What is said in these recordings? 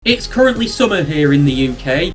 It's currently summer here in the UK,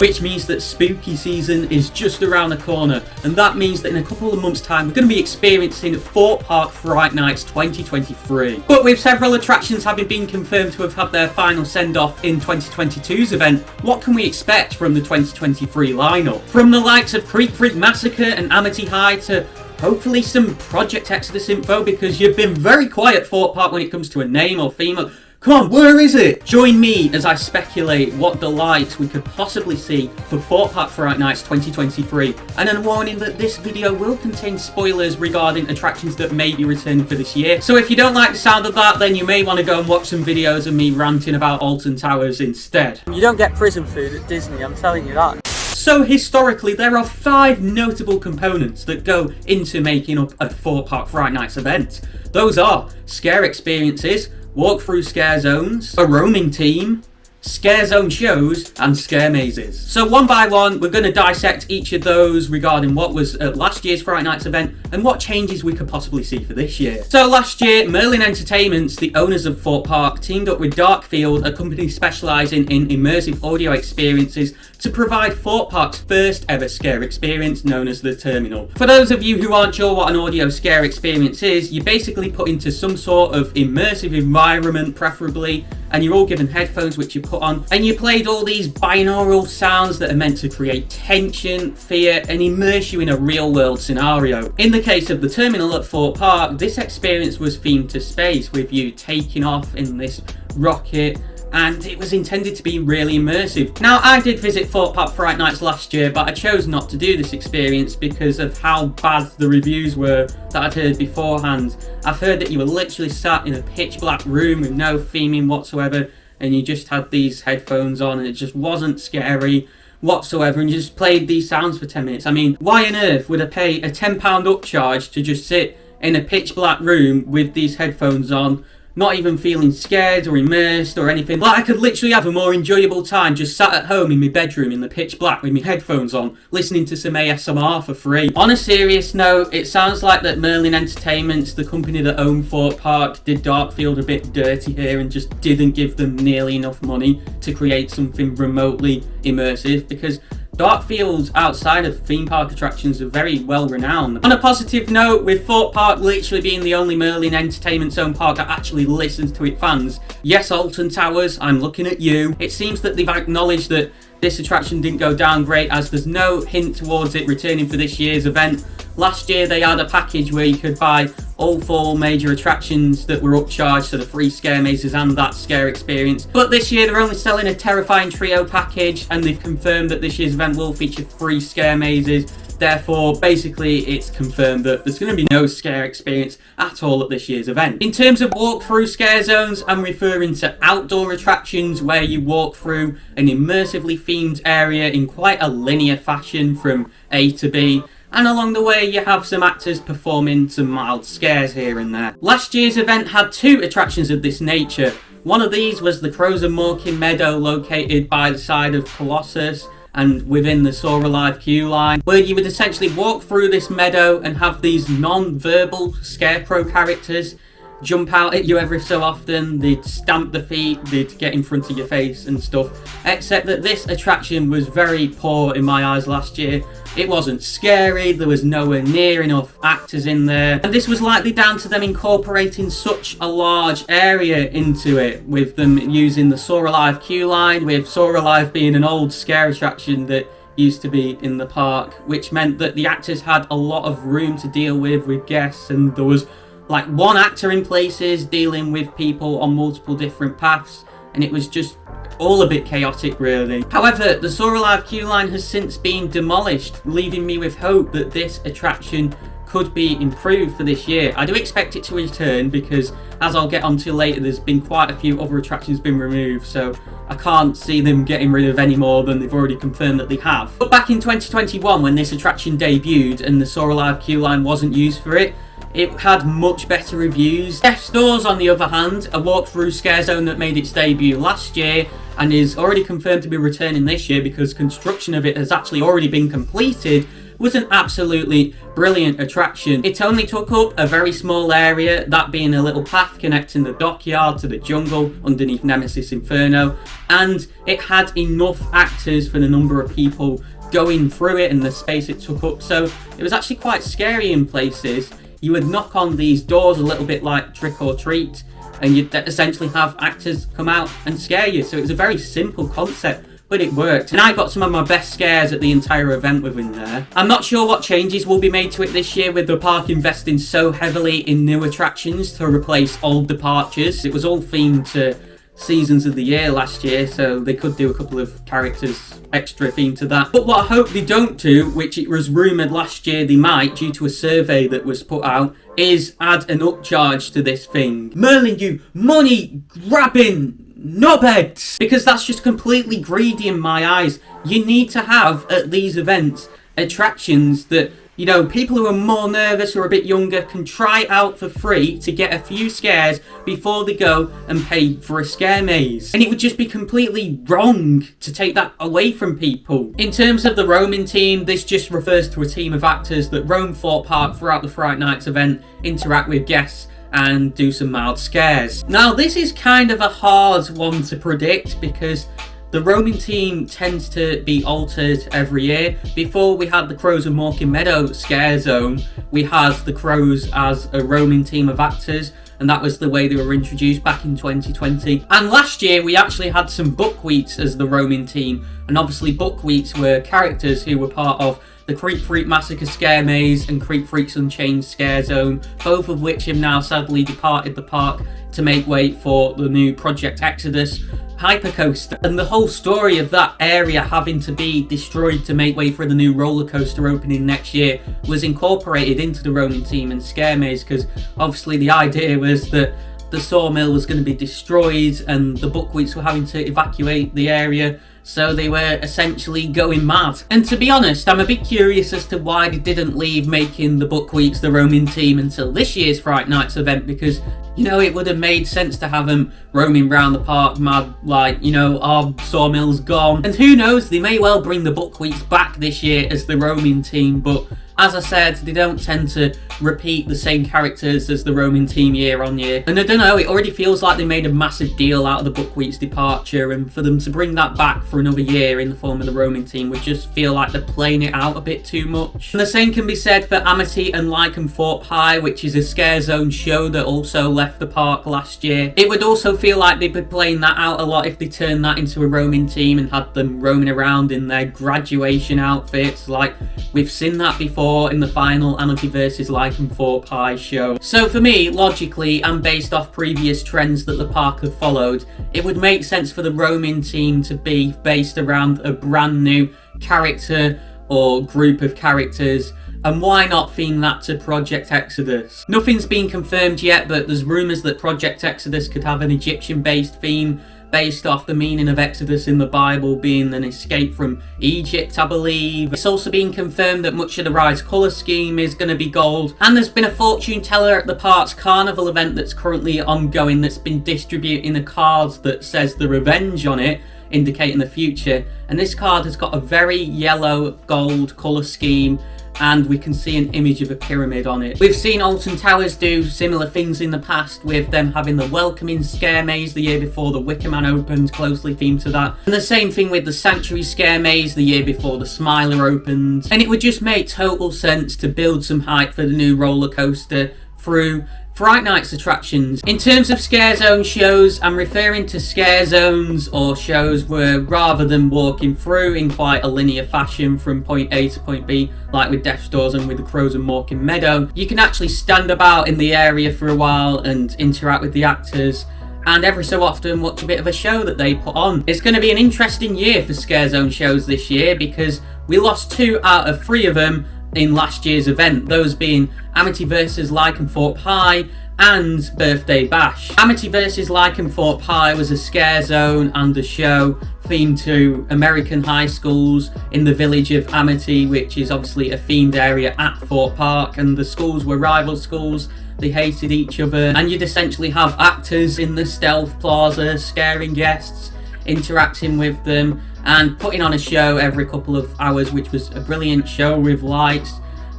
which means that spooky season is just around the corner, and that means that in a couple of months' time we're going to be experiencing Thorpe Park Fright Nights 2023. But with several attractions having been confirmed to have had their final send-off in 2022's event, what can we expect from the 2023 lineup? From the likes of Creak, Massacre and Amity High to hopefully some Project Exodus info, because you've been very quiet, Thorpe Park, when it comes to a name or theme. Come on, where is it? Join me as I speculate what delights we could possibly see for Thorpe Park Fright Nights 2023. And a warning that this video will contain spoilers regarding attractions that may be returning for this year. So if you don't like the sound of that, then you may want to go and watch some videos of me ranting about Alton Towers instead. You don't get prison food at Disney, I'm telling you that. So historically, there are 5 notable components that go into making up a Thorpe Park Fright Nights event. Those are scare experiences, walk-through scare zones, a roaming team, scare zone shows, and scare mazes. So one by one, we're going to dissect each of those regarding what was at last year's Fright Nights event and what changes we could possibly see for this year. So last year, Merlin Entertainments, the owners of Thorpe Park, teamed up with Darkfield, a company specialising in immersive audio experiences, to provide Thorpe Park's first ever scare experience known as the Terminal. For those of you who aren't sure what an audio scare experience is, you're basically put into some sort of immersive environment preferably, and you're all given headphones which you put on, and you played all these binaural sounds that are meant to create tension, fear, and immerse you in a real world scenario. In the case of the Terminal at Thorpe Park, this experience was themed to space, with you taking off in this rocket, and it was intended to be really immersive. Now, I did visit Thorpe Park Fright Nights last year, but I chose not to do this experience because of how bad the reviews were that I'd heard beforehand. I've heard that you were literally sat in a pitch black room with no theming whatsoever, and you just had these headphones on, and it just wasn't scary whatsoever, and you just played these sounds for 10 minutes. I mean, why on earth would I pay a £10 upcharge to just sit in a pitch black room with these headphones on, not even feeling scared or immersed or anything? Like, I could literally have a more enjoyable time just sat at home in my bedroom in the pitch black with my headphones on, listening to some ASMR for free. On a serious note, it sounds like that Merlin Entertainments, the company that owned Thorpe Park, did Darkfield a bit dirty here and just didn't give them nearly enough money to create something remotely immersive, because Darkfields outside of theme park attractions are very well renowned. On a positive note, with Thorpe Park literally being the only Merlin Entertainment's own park that actually listens to its fans, yes, Alton Towers, I'm looking at you. It seems that they've acknowledged that this attraction didn't go down great, as there's no hint towards it returning for this year's event. Last year they had a package where you could buy all 4 major attractions that were upcharged, so the 3 scare mazes and that scare experience. But this year they're only selling a Terrifying Trio package, and they've confirmed that this year's event will feature 3 scare mazes. Therefore, basically, it's confirmed that there's going to be no scare experience at all at this year's event. In terms of walk-through scare zones, I'm referring to outdoor attractions where you walk through an immersively themed area in quite a linear fashion from A to B, and along the way you have some actors performing some mild scares here and there. Last year's event had 2 attractions of this nature. One of these was the Crows and Morecambe Meadow, located by the side of Colossus and within the Saw Alive queue line, where you would essentially walk through this meadow and have these non-verbal scarecrow characters jump out at you every so often. They'd stamp the feet, they'd get in front of your face and stuff. Except that this attraction was very poor in my eyes last year. It wasn't scary, there was nowhere near enough actors in there, and this was likely down to them incorporating such a large area into it, with them using the Saw Alive queue line, with Saw Alive being an old scare attraction that used to be in the park, which meant that the actors had a lot of room to deal with guests, and there was like 1 actor in places dealing with people on multiple different paths, and it was just all a bit chaotic, really. However, the Saw Alive queue line has since been demolished, leaving me with hope that this attraction could be improved for this year. I do expect it to return because, as I'll get onto later, there's been quite a few other attractions been removed, so I can't see them getting rid of any more than they've already confirmed that they have. But back in 2021, when this attraction debuted and the Saw Alive queue line wasn't used for it, it had much better reviews. Death's Doors, on the other hand, a walk-through scare zone that made its debut last year and is already confirmed to be returning this year because construction of it has actually already been completed, was an absolutely brilliant attraction. It only took up a very small area, that being a little path connecting the dockyard to the jungle underneath Nemesis Inferno, and it had enough actors for the number of people going through it and the space it took up, so it was actually quite scary in places. You would knock on these doors a little bit like Trick or Treat, and you'd essentially have actors come out and scare you. So it was a very simple concept, but it worked. And I got some of my best scares at the entire event within there. I'm not sure what changes will be made to it this year, with the park investing so heavily in new attractions to replace old departures. It was all themed to seasons of the year last year, so they could do a couple of characters extra themed to that. But what I hope they don't do, which it was rumoured last year they might due to a survey that was put out, is add an upcharge to this thing. Merlin, you money grabbing knobheads! Because that's just completely greedy in my eyes. You need to have at these events attractions that, you know, people who are more nervous or a bit younger can try out for free to get a few scares before they go and pay for a scare maze. And it would just be completely wrong to take that away from people. In terms of the roaming team, this just refers to a team of actors that roam Thorpe Park throughout the Fright Nights event, interact with guests, and do some mild scares. Now, this is kind of a hard one to predict because the roaming team tends to be altered every year. Before we had the Crows of Morecambe Meadow scare zone, we had the Crows as a roaming team of actors, and that was the way they were introduced back in 2020. And last year we actually had some buckwheats as the roaming team, and obviously buckwheats were characters who were part of the Creak Freak Massacre Scare Maze and Creak Freaks Unchained Scare Zone, both of which have now sadly departed the park to make way for the new Project Exodus hypercoaster. And the whole story of that area having to be destroyed to make way for the new roller coaster opening next year was incorporated into the roaming team and Scare Maze, because obviously the idea was that the sawmill was going to be destroyed and the buckwheats were having to evacuate the area, so they were essentially going mad. And to be honest, I'm a bit curious as to why they didn't leave making the buckwheats the roaming team until this year's Fright Nights event, because, you know, it would have made sense to have them roaming around the park mad, like, you know, our sawmill's gone. And who knows, they may well bring the buckwheats back this year as the roaming team, but as I said, they don't tend to repeat the same characters as the roaming team year on year. And I don't know, it already feels like they made a massive deal out of the buckwheats departure, and for them to bring that back for another year in the form of the roaming team would just feel like they're playing it out a bit too much. And the same can be said for Amity and Lycanthorpe High, which is a scare zone show that also left the park last year. It would also feel like they'd be playing that out a lot if they turned that into a roaming team and had them roaming around in their graduation outfits. Like, we've seen that before in the final Amity vs Lycanthorpe High show. So for me, logically, and based off previous trends that the park have followed, it would make sense for the roaming team to be based around a brand new character or group of characters. And why not theme that to Project Exodus? Nothing's been confirmed yet, but there's rumours that Project Exodus could have an Egyptian-based theme based off the meaning of Exodus in the Bible being an escape from Egypt, I believe. It's also been confirmed that much of the ride's colour scheme is going to be gold. And there's been a fortune teller at the park's carnival event that's currently ongoing that's been distributing a card that says The Revenge on it, indicating the future. And this card has got a very yellow gold colour scheme, and we can see an image of a pyramid on it. We've seen Alton Towers do similar things in the past, with them having the welcoming scare maze the year before the Wicker Man opened, closely themed to that. And the same thing with the Sanctuary scare maze the year before the Smiler opened. And it would just make total sense to build some hype for the new roller coaster through Fright Nights attractions. In terms of scare zone shows, I'm referring to scare zones or shows where, rather than walking through in quite a linear fashion from point A to point B, like with Death's Doors and with the Crows and Morecambe Meadow, you can actually stand about in the area for a while and interact with the actors, and every so often watch a bit of a show that they put on. It's going to be an interesting year for scare zone shows this year, because we lost 2 out of 3 of them in last year's event, those being Amity vs Lycanthorpe High and Birthday Bash. Amity vs Lycanthorpe High was a scare zone and a show themed to American high schools in the village of Amity, which is obviously a themed area at Thorpe Park, and the schools were rival schools. They hated each other, and you'd essentially have actors in the stealth plaza scaring guests, interacting with them, and putting on a show every couple of hours, which was a brilliant show with lights,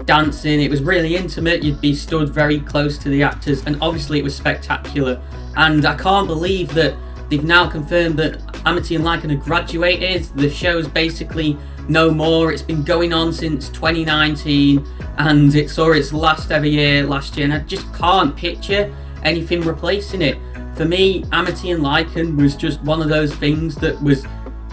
dancing. It was really intimate. You'd be stood very close to the actors, and obviously it was spectacular. And I can't believe that they've now confirmed that Amity and Lycan have graduated. The show's basically no more. It's been going on since 2019, and it saw its last ever year last year, and I just can't picture anything replacing it. For me, Amity and Lycan was just one of those things that was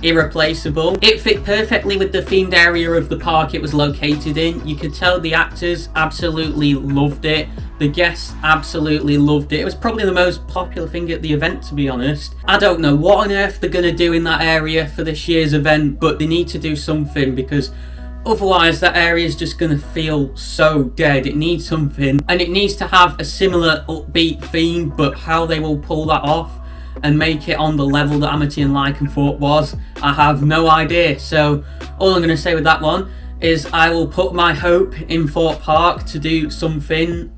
irreplaceable. It fit perfectly with the themed area of the park it was located in. You could tell the actors absolutely loved it. The guests absolutely loved it. It was probably the most popular thing at the event, to be honest. I don't know what on earth they're going to do in that area for this year's event, but they need to do something, because otherwise that area is just going to feel so dead. It needs something, and it needs to have a similar upbeat theme, but how they will pull that off and make it on the level that Amity and Lycan thought was, I have no idea. So all I'm going to say with that one is I will put my hope in Thorpe Park to do something,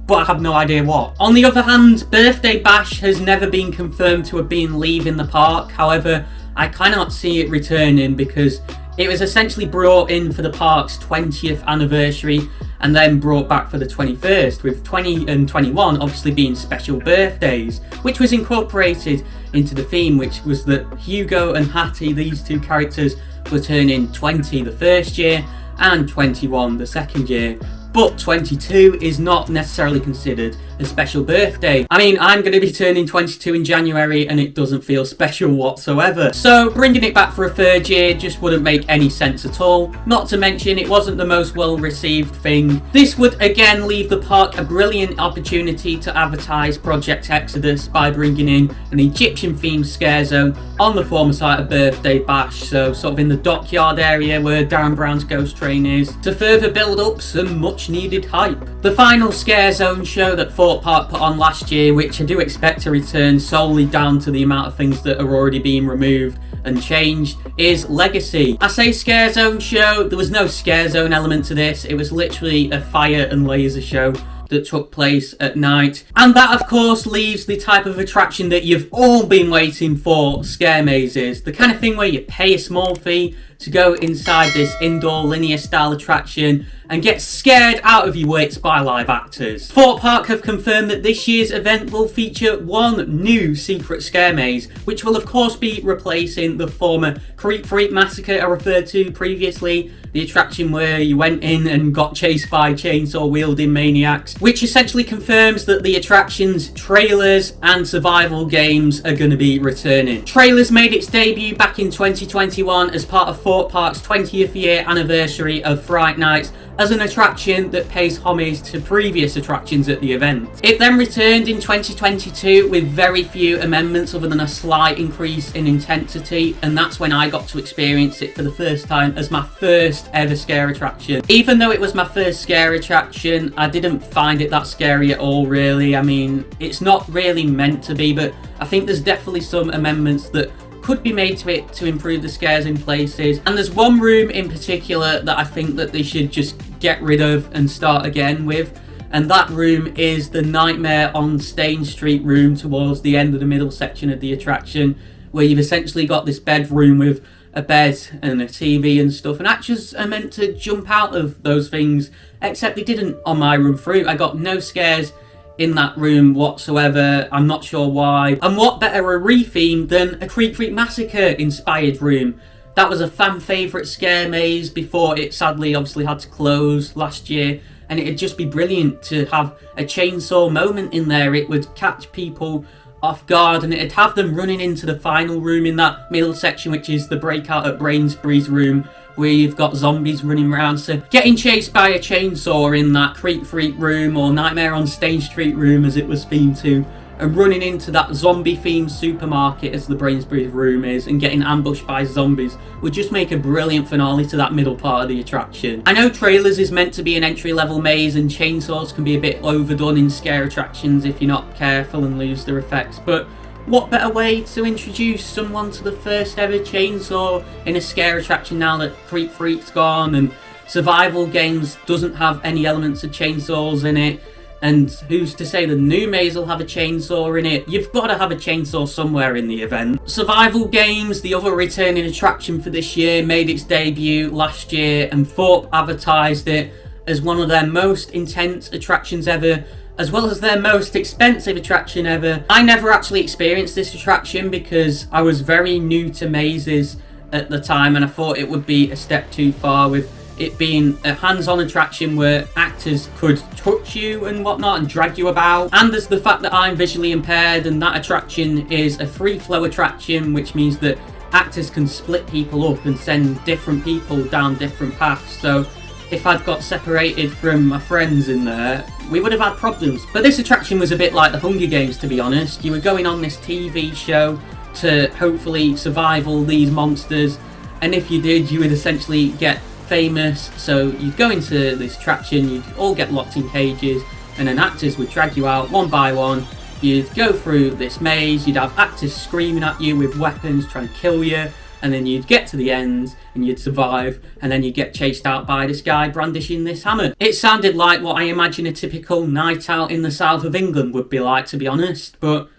but I have no idea what. On the other hand, Birthday Bash has never been confirmed to have been leaving the park. However, I cannot see it returning, because it was essentially brought in for the park's 20th anniversary and then brought back for the 21st, with 20 and 21 obviously being special birthdays, which was incorporated into the theme, which was that Hugo and Hattie, these two characters, were turning 20 the first year and 21 the second year. But 22 is not necessarily considered a special birthday. I mean, I'm going to be turning 22 in January, and it doesn't feel special whatsoever. So bringing it back for a third year just wouldn't make any sense at all. Not to mention, it wasn't the most well received thing. This would again leave the park a brilliant opportunity to advertise Project Exodus by bringing in an Egyptian themed scare zone on the former site of Birthday Bash, so sort of in the dockyard area where Darren Brown's ghost train is, to further build up some much needed hype. The final scare zone show that Thorpe Park put on last year, which I do expect to return solely down to the amount of things that are already being removed and changed, is Legacy. I say scare zone show, there was no scare zone element to this. It was literally a fire and laser show that took place at night. And that of course leaves the type of attraction that you've all been waiting for, scare mazes. The kind of thing where you pay a small fee to go inside this indoor linear style attraction and get scared out of your wits by live actors. Thorpe Park have confirmed that this year's event will feature one new secret scare maze, which will of course be replacing the former Creak Massacre I referred to previously, the attraction where you went in and got chased by chainsaw wielding maniacs, which essentially confirms that the attraction's trailers and survival games are going to be returning. Trailers made its debut back in 2021 as part of Thorpe Park's 20th year anniversary of Fright Nights, as an attraction that pays homage to previous attractions at the event. It then returned in 2022 with very few amendments other than a slight increase in intensity, and that's when I got to experience it for the first time as my first ever scare attraction. Even though it was my first scare attraction, I didn't find it that scary at all, really. I mean, it's not really meant to be, but I think there's definitely some amendments that could be made to it to improve the scares in places. And there's one room in particular that I think that they should just get rid of and start again with, and that room is the Nightmare on Stain Street room towards the end of the middle section of the attraction, where you've essentially got this bedroom with a bed and a TV and stuff, and actors are meant to jump out of those things, except they didn't on my run through. I got no scares in that room whatsoever. I'm not sure why. And what better a re-theme than a Creak Massacre inspired room? That was a fan favourite scare maze before it sadly obviously had to close last year, and it'd just be brilliant to have a chainsaw moment in there. It would catch people off guard, and it'd have them running into the final room in that middle section, which is the breakout at Brainsbury's room, where you've got zombies running around. So getting chased by a chainsaw in that Creak room, or Nightmare on Stain Street room as it was themed to, and running into that zombie themed supermarket as the Brainsbury's room is, and getting ambushed by zombies would just make a brilliant finale to that middle part of the attraction. I know Trailers is meant to be an entry level maze, and chainsaws can be a bit overdone in scare attractions if you're not careful and lose their effects, but what better way to introduce someone to the first ever chainsaw in a scare attraction now that Creak Freak's gone and survival games doesn't have any elements of chainsaws in it. And who's to say the new maze will have a chainsaw in it? You've got to have a chainsaw somewhere in the event. Survival games, the other returning attraction for this year, made its debut last year, and Thorpe advertised it as one of their most intense attractions ever, as well as their most expensive attraction ever. I never actually experienced this attraction because I was very new to mazes at the time, and I thought it would be a step too far with it being a hands-on attraction where actors could touch you and whatnot and drag you about. And there's the fact that I'm visually impaired, and that attraction is a free flow attraction, which means that actors can split people up and send different people down different paths. So if I'd got separated from my friends in there, we would have had problems. But this attraction was a bit like the Hunger Games, to be honest. You were going on this TV show to hopefully survive all these monsters, and if you did, you would essentially get famous. So you'd go into this attraction, you'd all get locked in cages, and then actors would drag you out one by one. You'd go through this maze, you'd have actors screaming at you with weapons trying to kill you, and then you'd get to the end and you'd survive, and then you'd get chased out by this guy brandishing this hammer. It sounded like what I imagine a typical night out in the south of England would be like, to be honest, but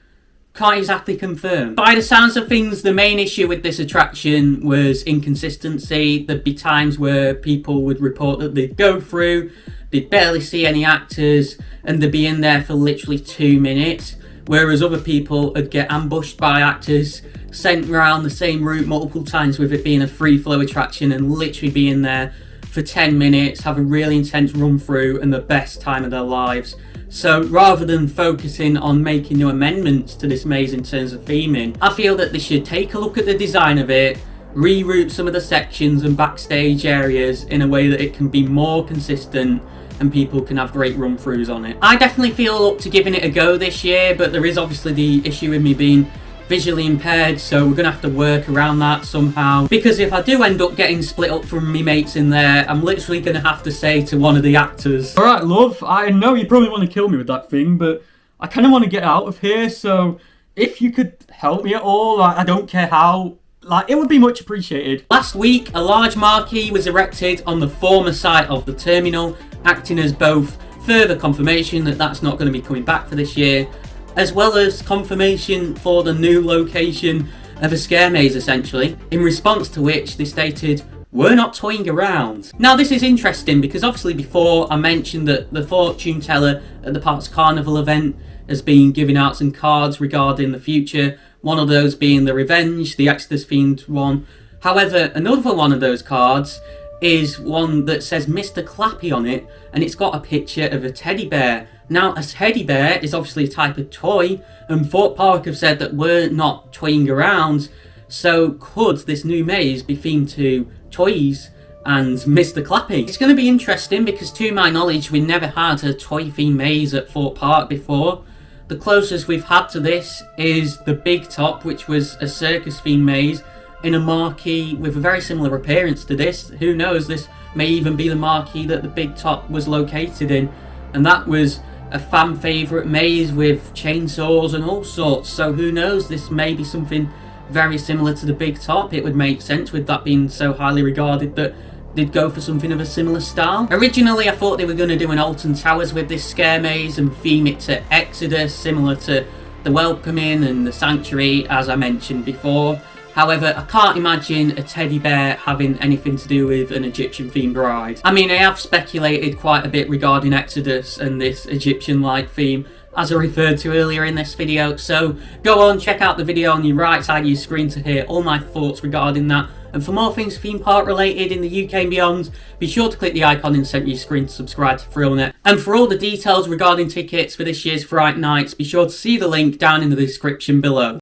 can't exactly confirm. By the sounds of things, the main issue with this attraction was inconsistency. There'd be times where people would report that they'd go through, they'd barely see any actors, and they'd be in there for literally 2 minutes, whereas other people would get ambushed by actors, sent around the same route multiple times, with it being a free flow attraction, and literally be in there for 10 minutes, have a really intense run through and the best time of their lives. So rather than focusing on making new amendments to this maze in terms of theming, I feel that they should take a look at the design of it, reroute some of the sections and backstage areas in a way that it can be more consistent and people can have great run-throughs on it. I definitely feel up to giving it a go this year, but there is obviously the issue with me being visually impaired, so we're gonna have to work around that somehow, because if I do end up getting split up from me mates in there, I'm literally gonna have to say to one of the actors, "Alright love, I know you probably want to kill me with that thing, but I kind of want to get out of here, so if you could help me at all, I don't care how, it would be much appreciated." Last week, a large marquee was erected on the former site of the terminal, acting as both further confirmation that that's not going to be coming back for this year, as well as confirmation for the new location of a scare maze, essentially, in response to which they stated, "We're not toying around." Now this is interesting because obviously before I mentioned that the fortune teller at the Parks Carnival event has been giving out some cards regarding the future, one of those being the Revenge, the Exodus themed one. However, another one of those cards is one that says Mr. Clappy on it, and it's got a picture of a teddy bear. Now, a teddy bear is obviously a type of toy, and Thorpe Park have said that we're not toying around, so could this new maze be themed to toys and Mr. Clappy? It's going to be interesting because to my knowledge we never had a toy themed maze at Thorpe Park before. The closest we've had to this is the Big Top, which was a circus themed maze in a marquee with a very similar appearance to this. Who knows, this may even be the marquee that the Big Top was located in, and that was a fan favourite maze with chainsaws and all sorts, so who knows, this may be something very similar to the Big Top. It would make sense with that being so highly regarded that they'd go for something of a similar style. Originally I thought they were going to do an Alton Towers with this scare maze and theme it to Exodus, similar to the Welcoming and the Sanctuary, as I mentioned before. However, I can't imagine a teddy bear having anything to do with an Egyptian-themed ride. I mean, I have speculated quite a bit regarding Exodus and this Egyptian-like theme, as I referred to earlier in this video, so go on, check out the video on your right side of your screen to hear all my thoughts regarding that. And for more things theme park related in the UK and beyond, be sure to click the icon in the centre of your screen to subscribe to ThrillNet. And for all the details regarding tickets for this year's Fright Nights, be sure to see the link down in the description below.